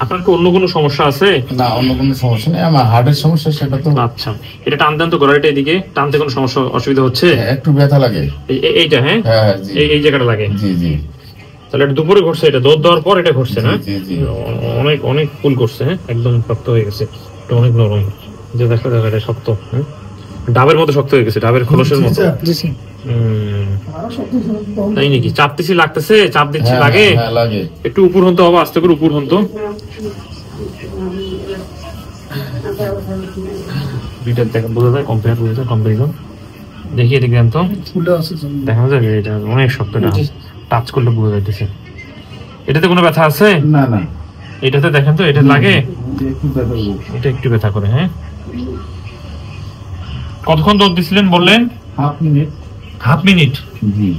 আপনার কি অন্য কোনো সমস্যা আছে? না, অন্য কোনো সমস্যা নেই, আমার হার্টের সমস্যা সেটা তো। আচ্ছা, এটা টানতেন তো গলাটা এদিকে, টানতে কোনো সমস্যা অসুবিধা হচ্ছে? একটু ব্যথা লাগে এইটা, হ্যাঁ এই জায়গাটা লাগে। জি জি। তাহলে এটা দুপুরে ঘটছে, এটা দৌড় দেওয়ার পর এটা ঘটছে না? জি জি। অনেক অনেক ফুল করছে, হ্যাঁ একদম শক্ত হয়ে গেছে, এটা অনেক নরম, যে দেখা দেখা এটা শক্ত, হ্যাঁ ডাবের মতো শক্ত হয়ে গেছে, ডাবের খোলসের মতো। তাই নাকি? চাপতেছি, লাগতেছে, চাপ দিচ্ছি, লাগে লাগে। একটু উপর হন্ত হবে, আস্তে করে উপর হন্ত। দুইটা দেখা বোঝা যায়, কম্পারিজন দেখি এদিকে তো দেখা যায় এটা অনেক শক্ত, টাচ করলে বোঝা যাইতেছে। এটাতে কোনো ব্যথা আছে? না না। এটাতে দেখেন তো, এটা লাগে, এটা একটু ব্যথা করে। হ্যাঁ, কতক্ষণ দৌড় দিছিলেন বললেন? Half minute. Half minute? জি।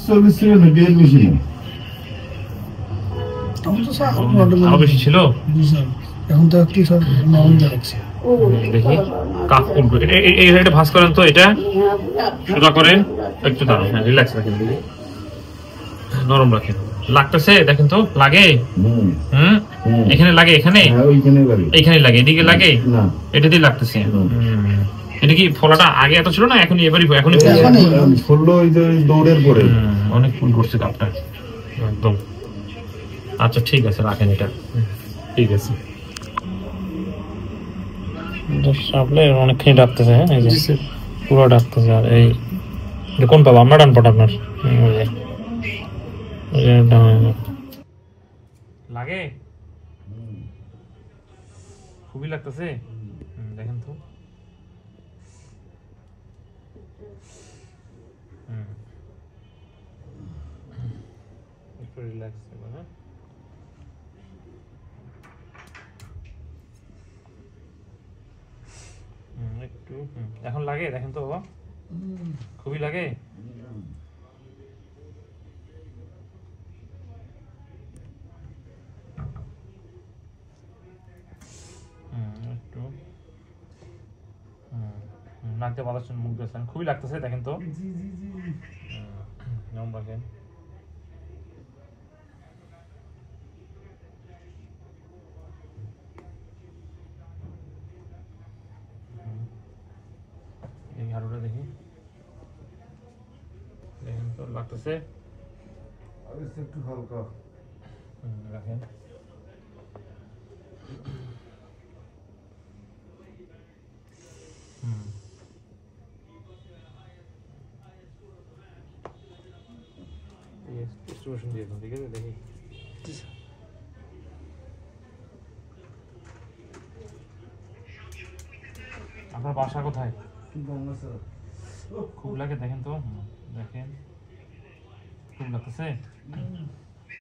40 সেকেন্ড বেশি না। আরো বেশি ছিল? এখন তো একটু সব নরম দেখাচ্ছে। দেখি কাপ উঠবে, এটা ভাঁজ করেন তো, এটা সোজা করেন একটু, দাঁড়ান, হ্যাঁ রিল্যাক্স রাখেন, নরম রাখেন। লাগতেছে দেখেন তো, লাগে? এখানে লাগে, এখানে এইখানে লাগে, এদিকে লাগে, এটা দিয়ে লাগতেছে। এটা কি ফলাটা আগে এত ছিল না এখনই? এখনই ফুললো ওই যে দৌড়ের পরে অনেক ফুল করছে কাপটা একদম। আচ্ছা ঠিক আছে, রাখেন এটা, ঠিক আছে। অনেকখানি ডাকতেছে, হ্যাঁ এই যে পুরো ডাকতেছে। আর এই কোন পাবো আমরা? ডান পাটা আপনার লাগে, খুবই লাগতেছে, দেখেন তো। একটু রিল্যাক্স, হ্যাঁ একটু। এখন লাগে দেখেন তো বাবা, খুবই লাগে। একটু নাক দিয়ে বাতাস মুখ দিয়েছেন, খুবই লাগতেছে দেখেন তো। নরম রাখেন। এই হাড়ুটা দেখি, দেখেন তো লাগতেছে, একটু হালকা রাখেন। দিয়ে দাও, ঠিক আছে দেখি। আপনার বাসা কোথায়? খুব লাগে দেখেন তো, দেখেন খুব লাগতেছে।